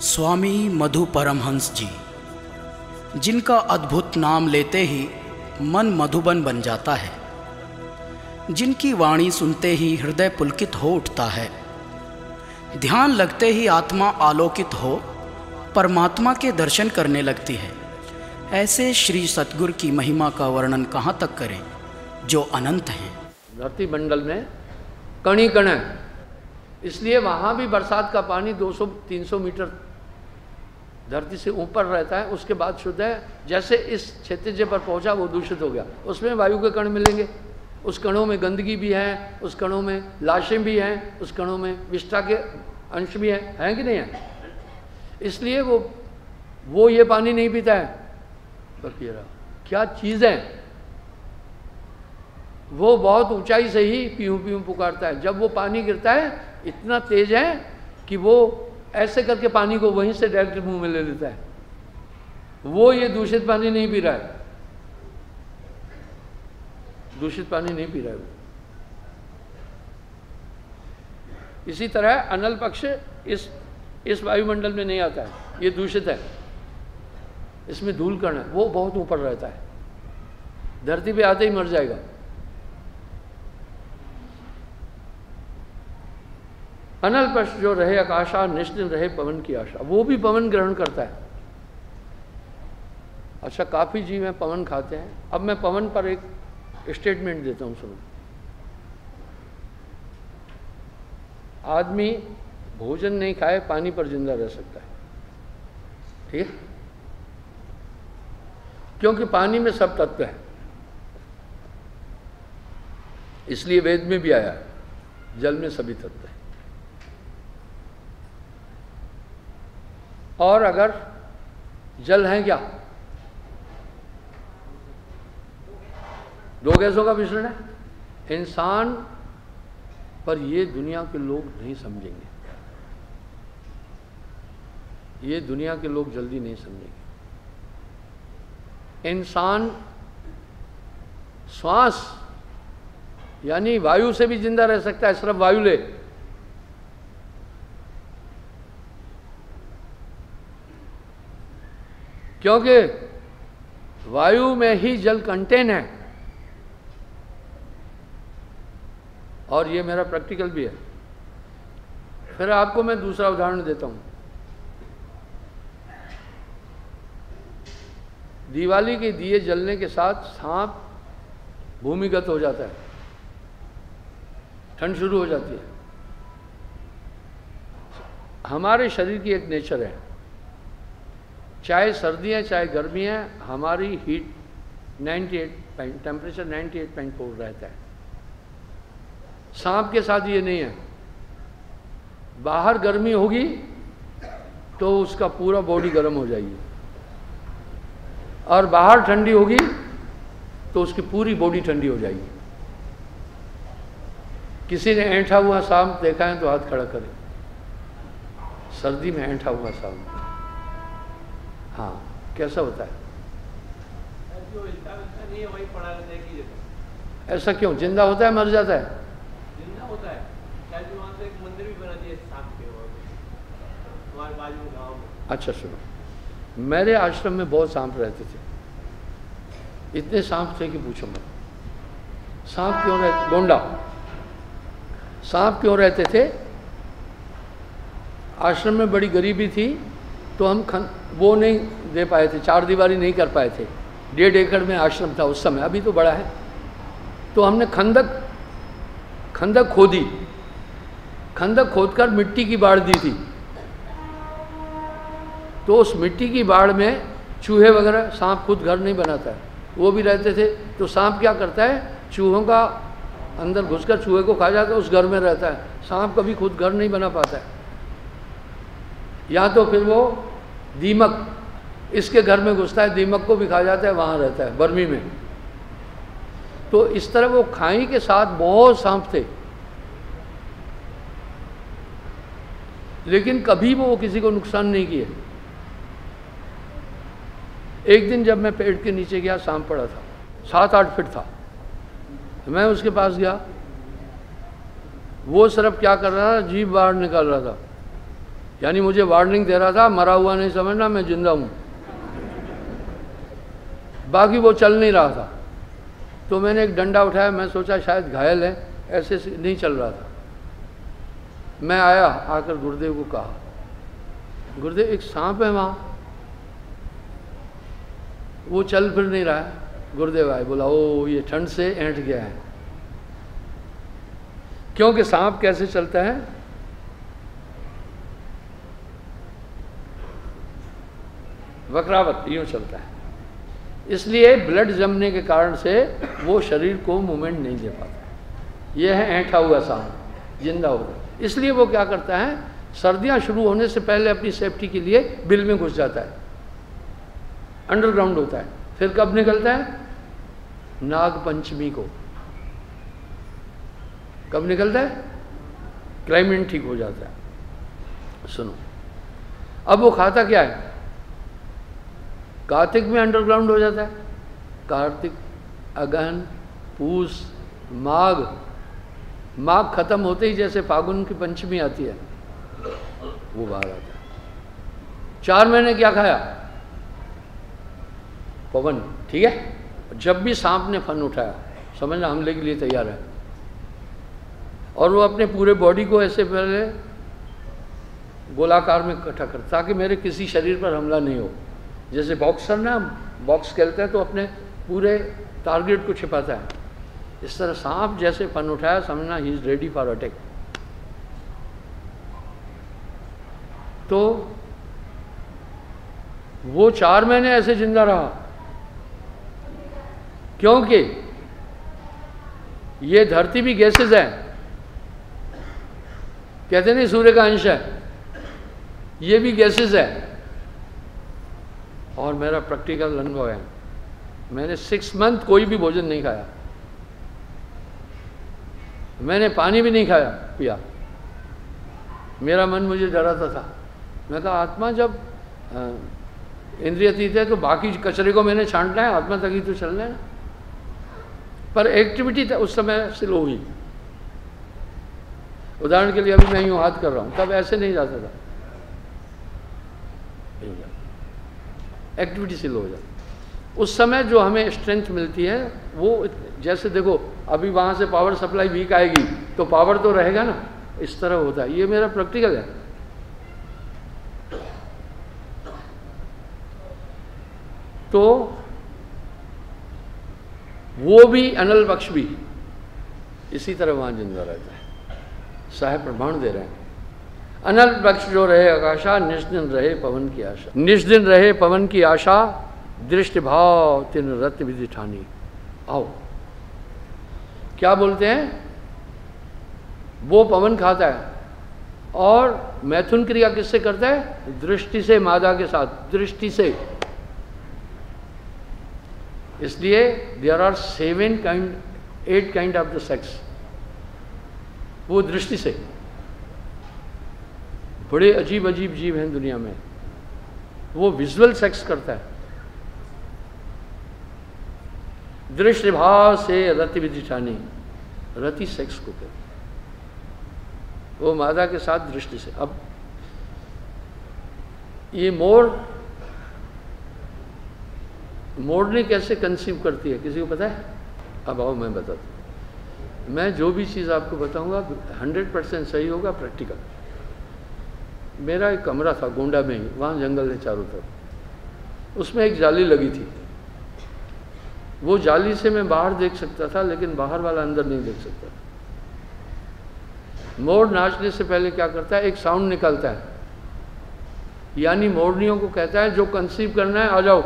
स्वामी मधु परमहंस जी, जिनका अद्भुत नाम लेते ही मन मधुबन बन जाता है, जिनकी वाणी सुनते ही हृदय पुलकित हो उठता है, ध्यान लगते ही आत्मा आलोकित हो परमात्मा के दर्शन करने लगती है। ऐसे श्री सतगुरु की महिमा का वर्णन कहाँ तक करें जो अनंत हैं। धरती मंडल में कणी कण है, इसलिए वहाँ भी बरसात का पानी 200-300 मीटर धरती से ऊपर रहता है, उसके बाद शुद्ध है। जैसे इस क्षितिज पर पहुँचा वो दूषित हो गया, उसमें वायु के कण मिलेंगे, उस कणों में गंदगी भी है, उस कणों में लाशें भी हैं, उस कणों में विष्ठा के अंश भी हैं कि नहीं है? इसलिए वो ये पानी नहीं पीता है। तो क्या चीज़ है, वो बहुत ऊंचाई से ही पीऊँ पीऊँ पुकारता है। जब वो पानी गिरता है इतना तेज है कि वो ऐसे करके पानी को वहीं से डायरेक्ट मुंह में ले लेता है। वो ये दूषित पानी नहीं पी रहा है, दूषित पानी नहीं पी रहा है वो। इसी तरह अनल पक्ष इस वायुमंडल में नहीं आता है, ये दूषित है, इसमें धूल कण है, वो बहुत ऊपर रहता है, धरती पे आते ही मर जाएगा। अनल पक्ष जो रहे आकाशा, निश्चित रहे पवन की आशा, वो भी पवन ग्रहण करता है। अच्छा, काफी जीव हैं पवन खाते हैं। अब मैं पवन पर एक स्टेटमेंट देता हूं, सुनो। आदमी भोजन नहीं खाए पानी पर जिंदा रह सकता है, ठीक है? क्योंकि पानी में सब तत्व है, इसलिए वेद में भी आया है जल में सभी तत्व है। और अगर जल है क्या, दो गैसों का मिश्रण है। इंसान पर ये दुनिया के लोग नहीं समझेंगे, ये दुनिया के लोग जल्दी नहीं समझेंगे। इंसान श्वास यानी वायु से भी जिंदा रह सकता है, सिर्फ वायु ले। क्योंकि वायु में ही जल कंटेन है। और ये मेरा प्रैक्टिकल भी है। फिर आपको मैं दूसरा उदाहरण देता हूं। दिवाली के दिए जलने के साथ सांप भूमिगत हो जाता है, ठंड शुरू हो जाती है। हमारे शरीर की एक नेचर है, चाहे सर्दी है चाहे गर्मी है, हमारी हीट 98 टेम्परेचर 98.4 रहता है। सांप के साथ ये नहीं है। बाहर गर्मी होगी तो उसका पूरा बॉडी गर्म हो जाएगी, और बाहर ठंडी होगी तो उसकी पूरी बॉडी ठंडी हो जाएगी। किसी ने ऐंठा हुआ सांप देखा है तो हाथ खड़ा करे। सर्दी में ऐंठा हुआ सांप, हाँ, कैसा होता है? ऐसा क्यों? जिंदा होता है, मर जाता है? जिंदा होता है। शायद वहाँ से एक मंदिर भी बना दिया सांप के हमारे बाजू में गाँव में। अच्छा सुनो, मेरे आश्रम में बहुत सांप रहते थे, इतने सांप थे कि पूछो मत। सांप क्यों रहते? गोंडा सांप क्यों रहते थे? आश्रम में बड़ी गरीबी थी तो हम वो नहीं दे पाए थे, चार दीवारी नहीं कर पाए थे। 1.5 एकड़ में आश्रम था उस समय, अभी तो बड़ा है। तो हमने खंदक खोदी, खंदक खोदकर मिट्टी की बाढ़ दी थी। तो उस मिट्टी की बाढ़ में चूहे वगैरह, सांप खुद घर नहीं बनाता है, वो भी रहते थे। तो सांप क्या करता है, चूहों का अंदर घुसकर चूहे को खा जाता है, उस घर में रहता है। सांप कभी खुद घर नहीं बना पाता है। या तो फिर वो दीमक इसके घर में घुसता है, दीमक को भी खा जाता है, वहाँ रहता है बर्मी में। तो इस तरह वो खाई के साथ बहुत सांप थे, लेकिन कभी वो किसी को नुकसान नहीं किए। एक दिन जब मैं पेड़ के नीचे गया, सांप पड़ा था, 7-8 फीट था। मैं उसके पास गया, वो सिर्फ क्या कर रहा था, जीभ बाहर निकाल रहा था। यानी मुझे वार्निंग दे रहा था, मरा हुआ नहीं समझना, मैं जिंदा हूँ। बाकी वो चल नहीं रहा था, तो मैंने एक डंडा उठाया, मैं सोचा शायद घायल है, ऐसे नहीं चल रहा था। मैं आया, आकर गुरुदेव को कहा, गुरुदेव एक सांप है वहाँ, वो चल फिर नहीं रहा है। गुरुदेव आए, बोला ओ ये ठंड से ऐंठ गया है। क्योंकि सांप कैसे चलता है, वक्रावत यूं चलता है, इसलिए ब्लड जमने के कारण से वो शरीर को मूवमेंट नहीं दे पाता। ये है ऐंठा हुआ सांप, जिंदा होगा। इसलिए वो क्या करता है, सर्दियां शुरू होने से पहले अपनी सेफ्टी के लिए बिल में घुस जाता है, अंडरग्राउंड होता है। फिर कब निकलता है, नाग पंचमी को। कब निकलता है, क्लाइमेट ठीक हो जाता है। सुनो, अब वो खाता क्या है, कार्तिक में अंडरग्राउंड हो जाता है। कार्तिक, अगहन, पूस, माघ, माघ खत्म होते ही जैसे फागुन की पंचमी आती है, वो बाहर आता है। 4 महीने क्या खाया, पवन, ठीक है। जब भी सांप ने फन उठाया, समझना हमले के लिए तैयार है। और वो अपने पूरे बॉडी को ऐसे पहले गोलाकार में इकट्ठा करता, ताकि मेरे किसी शरीर पर हमला नहीं हो। जैसे बॉक्सर ना बॉक्स खेलता है तो अपने पूरे टारगेट को छिपाता है, इस तरह सांप जैसे फन उठाया, समझना he is ready for attack. तो वो 4 महीने ऐसे जिंदा रहा, क्योंकि ये धरती भी गैसेज है, कहते नहीं सूर्य का अंश है, ये भी गैसेज है। और मेरा प्रैक्टिकल अनुभव है, मैंने 6 मंथ कोई भी भोजन नहीं खाया, मैंने पानी भी नहीं खाया पिया। मेरा मन मुझे डराता था। मैं कहा आत्मा जब इंद्रियतीत है तो बाकी कचरे को मैंने छांटना है, आत्मा तक ही तो चलना है। पर एक्टिविटी उस समय स्लो हुई। उदाहरण के लिए अभी मैं यूँ हाथ कर रहा हूँ, तब ऐसे नहीं जाता था, एक्टिविटी स्लो हो जाती। उस समय जो हमें स्ट्रेंथ मिलती है वो, जैसे देखो अभी वहाँ से पावर सप्लाई वीक आएगी तो पावर तो रहेगा ना, इस तरह होता है। ये मेरा प्रैक्टिकल है। तो वो भी अनल बख्श भी इसी तरह वहाँ जिंदा रहता है। साहेब प्रमाण दे रहे हैं, अनल बख्श जो रहे आकाशा, निष्दिन रहे पवन की आशा। निष्दिन रहे पवन की आशा, दृष्टि भाव तिन रत विधि ठानी। आओ, क्या बोलते हैं, वो पवन खाता है और मैथुन क्रिया किससे करता है, दृष्टि से, मादा के साथ, दृष्टि से। इसलिए there are 8 kind of the sex. वो दृष्टि से, बड़े अजीब अजीब जीव हैं दुनिया में। वो विजुअल सेक्स करता है, दृष्टि भाव से रति विधि ठानी, रति सेक्स को कहते, वो मादा के साथ दृष्टि से। अब ये मोरनी कैसे कंसीव करती है, किसी को पता है? अब आओ मैं बताता हूँ। मैं जो भी चीज़ आपको बताऊंगा 100% सही होगा, प्रैक्टिकल। मेरा एक कमरा था गोंडा में ही, वहाँ जंगल है चारों तरफ, उसमें एक जाली लगी थी। वो जाली से मैं बाहर देख सकता था, लेकिन बाहर वाला अंदर नहीं देख सकता। मोर नाचने से पहले क्या करता है, एक साउंड निकालता है, यानी मोरनियों को कहता है जो कंसीव करना है आ जाओ,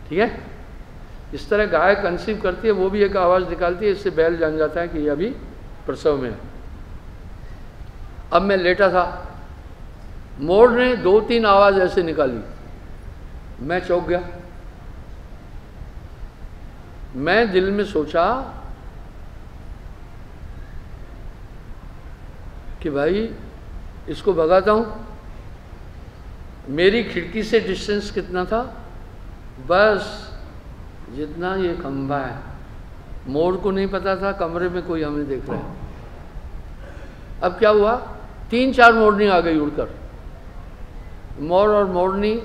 ठीक है। इस तरह गाय कंसीव करती है, वो भी एक आवाज़ निकालती है, इससे बैल जान जाता है कि ये अभी प्रसव में है। अब मैं लेटा था, मोर ने 2-3 आवाज़ ऐसे निकाली, मैं चौंक गया। मैं दिल में सोचा कि भाई इसको भगाता हूँ। मेरी खिड़की से डिस्टेंस कितना था, बस जितना ये खंभा है। मोर को नहीं पता था कमरे में कोई हमें देख रहा है। अब क्या हुआ, 3-4 मोरनी आ गई उड़कर। मोर और मोरनी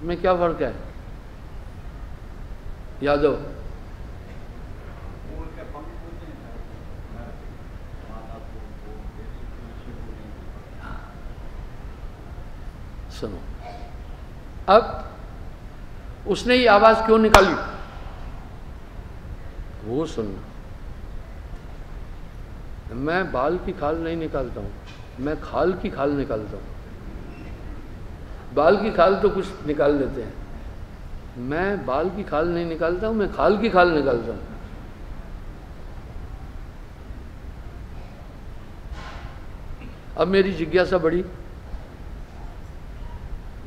में क्या फर्क है यादव? सुनो, अब उसने ये आवाज क्यों निकाली वो सुनना। मैं बाल की खाल नहीं निकालता हूं, मैं खाल की खाल निकालता हूं। बाल की खाल तो कुछ निकाल लेते हैं, मैं बाल की खाल नहीं निकालता हूं, मैं खाल की खाल निकालता हूं। अब मेरी जिज्ञासा बढ़ी,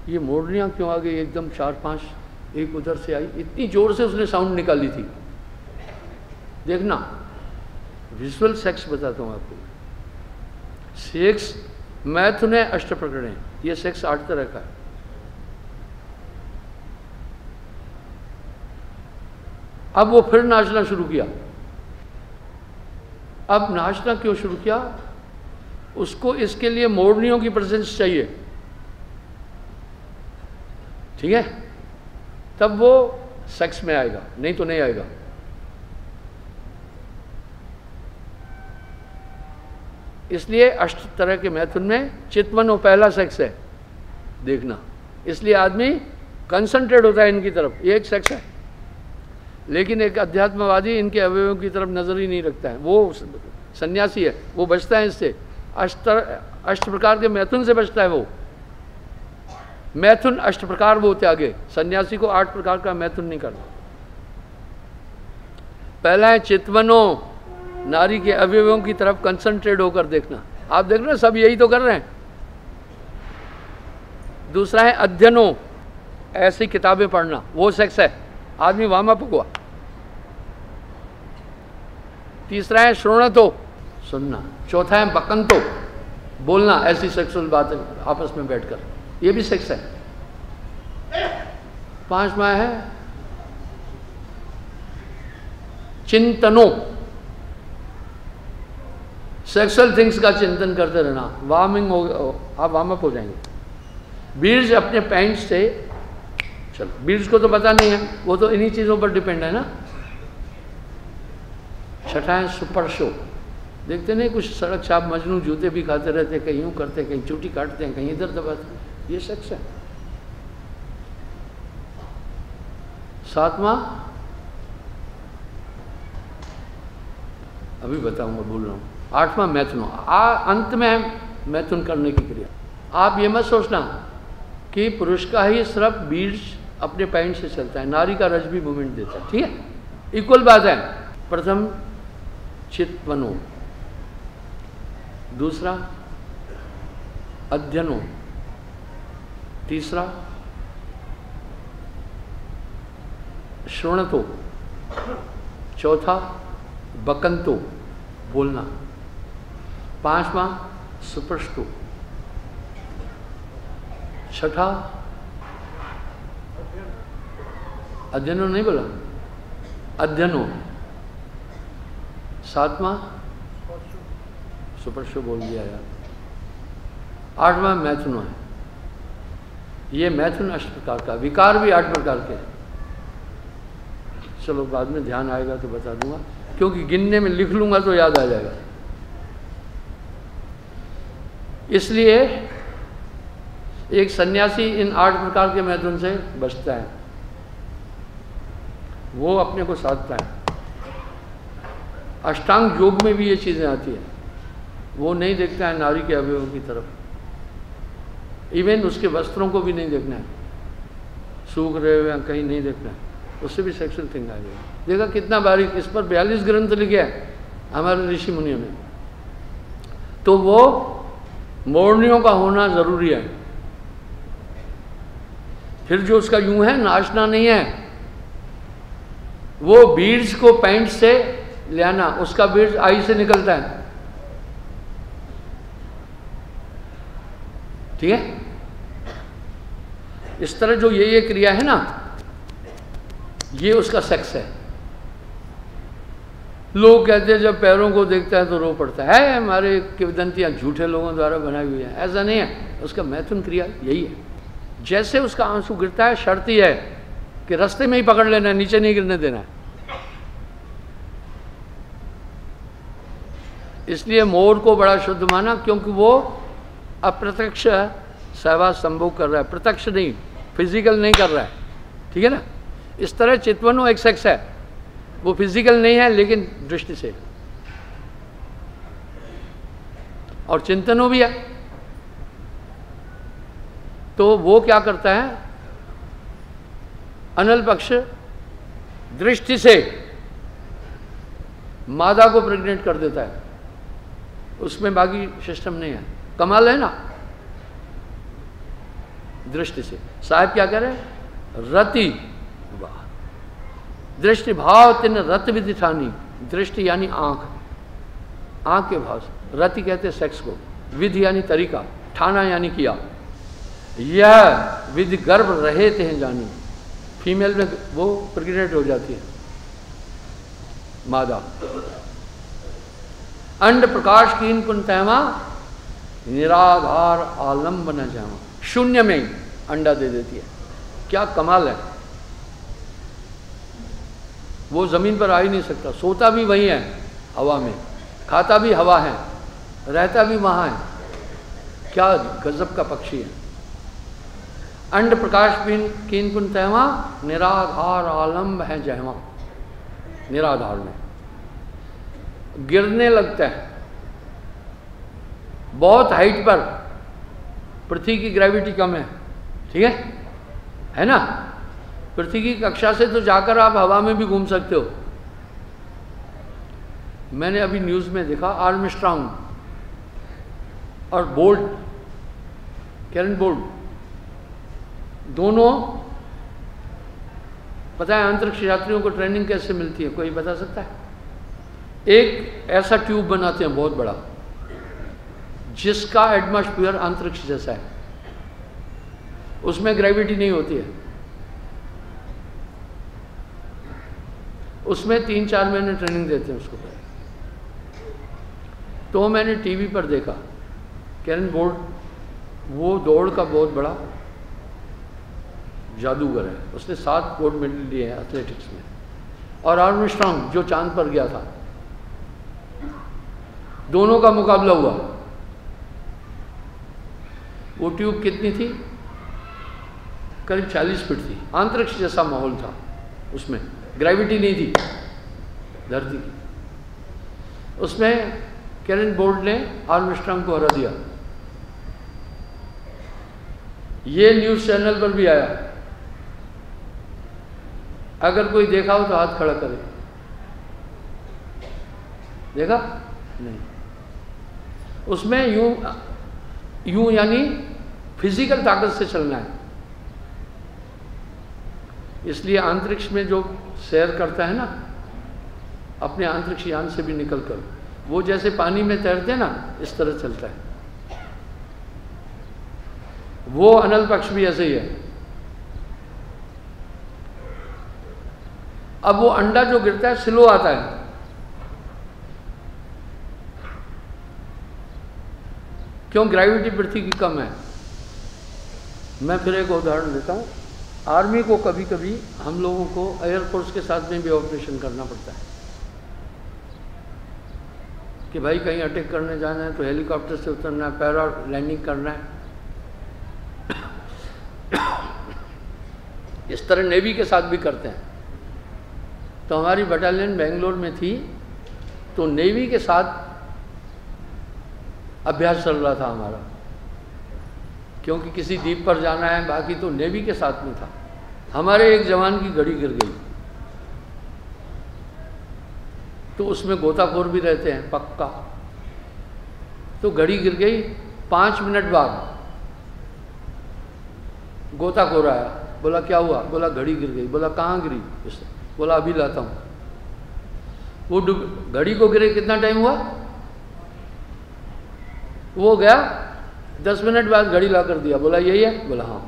ये मोरनियां क्यों आ गई एकदम 4-5, एक उधर से आई, इतनी जोर से उसने साउंड निकाली थी। देखना, विजुअल सेक्स बताता हूं आपको। सेक्स मैथुन है, अष्टप्रकरण है, ये सेक्स 8 तरह का है। अब वो फिर नाचना शुरू किया। अब नाचना क्यों शुरू किया? उसको इसके लिए मोरनियों की प्रेजेंस चाहिए, ठीक है, तब वो सेक्स में आएगा, नहीं तो नहीं आएगा। इसलिए 8 तरह के मैथुन में चितवनो पहला सेक्स है, देखना। इसलिए आदमी कंसंट्रेट होता है इनकी तरफ, ये एक सेक्स है। लेकिन एक अध्यात्मवादी इनके अवयवों की तरफ नजर ही नहीं रखता है, वो सन्यासी है, वो बचता है इससे। 8 प्रकार के मैथुन से बचता है वो। मैथुन 8 प्रकार वो त्यागे, सन्यासी को 8 प्रकार का मैथुन नहीं करना। पहला है चितवनो, नारी के अवयवों की तरफ कंसंट्रेट होकर देखना। आप देख रहे हैं सब यही तो कर रहे हैं। दूसरा है अध्ययनो, ऐसी किताबें पढ़ना, वो सेक्स है, आदमी वार्म अप हुआ। तीसरा है श्रोणतो, सुनना। चौथा है बकंतो, बोलना, ऐसी सेक्सुअल बातें आपस में बैठकर, ये भी सेक्स है। 5वां है चिंतनो, सेक्सुअल थिंग्स का चिंतन करते रहना, वार्मिंग हो, आप वार्म अप हो जाएंगे। बीर्ज अपने पैंट से, चलो बीर्ज को तो पता नहीं है, वो तो इन्हीं चीजों पर डिपेंड है ना। 6ठा है सुपर शो, देखते नहीं कुछ सड़क छाप मजनू जूते भी खाते रहते, कहीं यूं करते, कहीं चूटी काटते हैं, कहीं इधर दबाते, ये सेक्स है। 7वां अभी बताऊंगा, बोल रहा हूं। 8वां मैथुनो, अंत में है मैथुन करने की क्रिया। आप ये मत सोचना कि पुरुष का ही सिर्फ बीज अपने पैंट से चलता है, नारी का रज भी मूवमेंट देता है, ठीक है, इक्वल बात है। प्रथम चितवनो, दूसरा अध्ययनो, तीसरा श्रोणतो, चौथा बकंतो, बोलना, 5वां सुपृष्टो, 6ठा अध्ययनो, नहीं बोला अध्ययनो, 7वां सुपरशो बोल दिया यार, 8वां मैथुनो है। ये मैथुन 8 प्रकार का, विकार भी 8 प्रकार के। चलो बाद में ध्यान आएगा तो बता दूंगा, क्योंकि गिनने में लिख लूंगा तो याद आ जाएगा। इसलिए एक सन्यासी इन 8 प्रकार के मैथुन से बचता है, वो अपने को साधता है। अष्टांग योग में भी ये चीजें आती है, वो नहीं देखता है नारी के अवयवों की तरफ, इवन उसके वस्त्रों को भी नहीं देखना है, सूख रहे हुए कहीं नहीं देखना है, उससे भी सेक्सुअल थिंग आ गई। देखा कितना बारीक, इस पर 42 ग्रंथ लिखे हैं हमारे ऋषि मुनियों ने। तो वो मोरनियों का होना जरूरी है। फिर जो उसका यूं है, नाचना नहीं है, वो बीड्स को पैंट से ले आना, उसका बीड्स आई से निकलता है, ठीक है। इस तरह जो ये क्रिया है ना, ये उसका सेक्स है। लोग कहते हैं जब पैरों को देखता है तो रो पड़ता है, हमारे किंवदंतियाँ झूठे लोगों द्वारा बनाई हुई हैं। ऐसा नहीं है, उसका मैथुन क्रिया यही है। जैसे उसका आंसू गिरता है, शर्त ही है कि रास्ते में ही पकड़ लेना है, नीचे नहीं गिरने देना है। इसलिए मोर को बड़ा शुद्ध माना, क्योंकि वो अप्रत्यक्ष सहवास संभोग कर रहा है, प्रत्यक्ष नहीं, फिजिकल नहीं कर रहा है। ठीक है ना। इस तरह चितवनो एक सेक्स है, वो फिजिकल नहीं है लेकिन दृष्टि से, और चिंतनो भी है। तो वो क्या करता है, अनल पक्ष दृष्टि से मादा को प्रेग्नेंट कर देता है, उसमें बाकी सिस्टम नहीं है। कमाल है ना। दृष्टि से साहब क्या कह रहे हैं, रति, वाह, दृष्टि भाव तिन रत विधि ठानी। दृष्टि यानी आंख, आंख के भाव से। रति कहते हैं सेक्स को, विधि यानी तरीका, ठाना यानी किया। यह विधि गर्भ रहे थे जानी, फीमेल में वो प्रेग्नेंट हो जाती है मादा। अंड प्रकाश कीन पुनतैमा निराधार आलम्ब न जामा, शून्य में ही अंडा दे देती है। क्या कमाल है। वो जमीन पर आ ही नहीं सकता, सोता भी वही है हवा में, खाता भी हवा है, रहता भी वहां है। क्या गजब का पक्षी है। अंड प्रकाश कीन पुनतैमा निराधार आलम्ब है जहमा, निराधार में गिरने लगता है बहुत हाइट पर। पृथ्वी की ग्रेविटी कम है, ठीक है ना। पृथ्वी की कक्षा से तो जाकर आप हवा में भी घूम सकते हो। मैंने अभी न्यूज़ में देखा, आर्मस्ट्रांग और बोल्ट, कैरन बोल्ट, दोनों, पता है अंतरिक्ष यात्रियों को ट्रेनिंग कैसे मिलती है, कोई बता सकता है? एक ऐसा ट्यूब बनाते हैं बहुत बड़ा, जिसका एटमॉस्फेयर अंतरिक्ष जैसा है, उसमें ग्रेविटी नहीं होती है। उसमें 3-4 महीने ट्रेनिंग देते हैं उसको। तो मैंने टीवी पर देखा, कैरन बोल्ट, वो दौड़ का बहुत बड़ा जादूगर है, उसने 7 गोल्ड मेडल लिए हैं एथलेटिक्स में। और आर्मस्ट्रांग जो चांद पर गया था, दोनों का मुकाबला हुआ। वो ट्यूब कितनी थी? करीब 40 फीट थी। अंतरिक्ष जैसा माहौल था, उसमें ग्रेविटी नहीं थी धरती की। उसमें कैरन बोल्ट ने आर्मस्ट्रांग को हरा दिया। ये न्यूज़ चैनल पर भी आया। अगर कोई देखा हो तो हाथ खड़ा करे। देखा? नहीं। उसमें यूं यानी फिजिकल ताकत से चलना है। इसलिए अंतरिक्ष में जो सैर करता है ना, अपने अंतरिक्ष यान से भी निकलकर, वो जैसे पानी में तैरते हैं ना, इस तरह चलता है। वो अनल पक्ष भी ऐसे ही है। अब वो अंडा जो गिरता है स्लो आता है, क्यों? ग्रेविटी पृथ्वी की कम है। मैं फिर एक उदाहरण देता हूँ। आर्मी को कभी कभी हम लोगों को एयरफोर्स के साथ में भी ऑपरेशन करना पड़ता है कि भाई कहीं अटैक करने जाना है तो हेलीकॉप्टर से उतरना है, पैरा लैंडिंग करना है। इस तरह नेवी के साथ भी करते हैं। तो हमारी बटालियन बेंगलोर में थी, तो नेवी के साथ अभ्यास चल रहा था हमारा, क्योंकि किसी द्वीप पर जाना है, बाकी तो नेवी के साथ में था। हमारे एक जवान की घड़ी गिर गई, तो उसमें गोताखोर भी रहते हैं पक्का। तो घड़ी गिर गई, 5 मिनट बाद गोताखोर आया, बोला क्या हुआ? बोला घड़ी गिर गई। बोला कहाँ गिरी? बोला अभी लाता हूँ। वो घड़ी को गिरे कितना टाइम हुआ? वो गया, 10 मिनट बाद घड़ी ला कर दिया। बोला यही है? बोला हाँ।